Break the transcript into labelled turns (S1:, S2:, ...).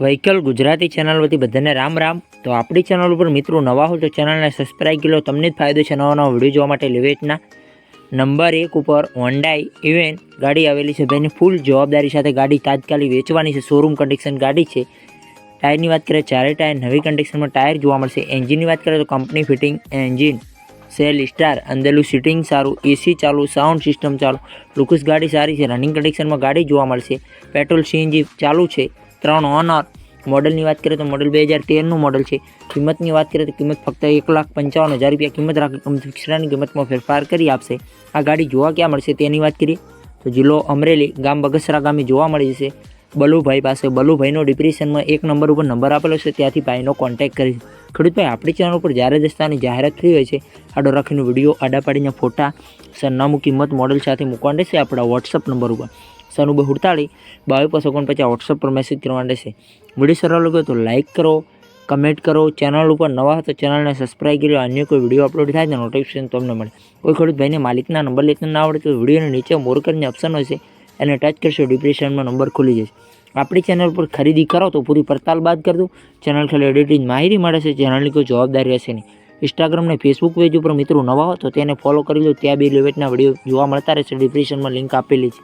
S1: Vehicle Gujarati channel વતી બધાને રામ રામ। તો આપણી ચેનલ ઉપર મિત્રો નવા હોય તો ચેનલને સબસ્ક્રાઈબ કરી લો, તમને જ ફાયદો છે નવા નવા વિડીયો જોવા માટે। લેવેટના નંબર 1 ઉપર હોન્ડાઈ ઇવેન્ટ ગાડી આવેલી છે ભાઈની ફૂલ જવાબદારી સાથે ગાડી તાત્કાલિક વેચવાની છે। શોરૂમ કન્ડિશન ગાડી છે। ટાયરની વાત કરીએ ચારે ટાયર નવી કન્ડિશનમાં ટાયર જોવા મળશે। એન્જિનની વાત કરીએ તો company fitting engine cell star, અંદરનું સીટિંગ સારું, એસી ચાલુ, સાઉન્ડ સિસ્ટમ ચાલુ, લુકસ ગાડી સારી છે। રનિંગ કન્ડિશનમાં ગાડી જોવા મળશે। પેટ્રોલ સીએનજી ચાલુ છે। 3 ઓનર। મોડલની વાત કરીએ તો મોડલ 2013નું મોડલ છે। કિંમતની વાત કરીએ તો કિંમત ફક્ત 1,55,000 રૂપિયા કિંમત રાખી કંપની ફિક્સરની કિંમતમાં ફેરફાર કરી આપશે। આ ગાડી જોવા ક્યાં મળશે તેની વાત કરીએ તો જિલ્લો અમરેલી, ગામ બગસરા ગામે જોવા મળી જશે। બલુભાઈ પાસે, બલુભાઈનો ડિપ્રેશનમાં 1 નંબર ઉપર નંબર આપેલો છે, ત્યાંથી ભાઈનો કોન્ટેક્ટ કરી। ખેડૂતભાઈ આપણી ચેનલ ઉપર જ્યારે દસ્તાની જાહેરાત થઈ હોય છે આડો રાખીને વિડીયો આડા પાડીને ફોટા સરનામું કિંમત મોડલ સાથે મૂકવાનું રહેશે આપણા વોટ્સઅપ નંબર ઉપર 9248 2249 વોટ્સઅપ પર મેસેજ કરવાનો રહેશે। વિડીયો સારો લાગ્યો તો લાઇક કરો, કમેન્ટ કરો। ચેનલ ઉપર નવા હોય તો ચેનલને સબસ્ક્રાઈબ કરી અન્ય કોઈ વિડીયો અપલોડ થાય તો નોટિફિકેશન તમને મળે। કોઈ ખેડૂત ભાઈને માલિકના નંબર લેતા ના આવડે તો વિડીયોની નીચે મોર કરીને ઓપ્શન હોય છે એને ટચ કરશો ડિપ્રેશનમાં નંબર ખુલી જશે। આપણી ચેનલ પર ખરીદી કરો તો પૂરી પડતાલ બાદ કરી દો। ચેનલ ખાલી એડિટિંગ માહિતી મળે છે, ચેનલની કોઈ જવાબદારી રહેશે નહીં। ઇન્સ્ટાગ્રામ ને ફેસબુક પેજ ઉપર મિત્રો નવા હો તો તેને ફોલો કરી લો, ત્યાં બી લેવેટના વિડીયો જોવા મળતા રહેશે। ડિસ્ક્રિપ્શનમાં લિંક આપેલી છે।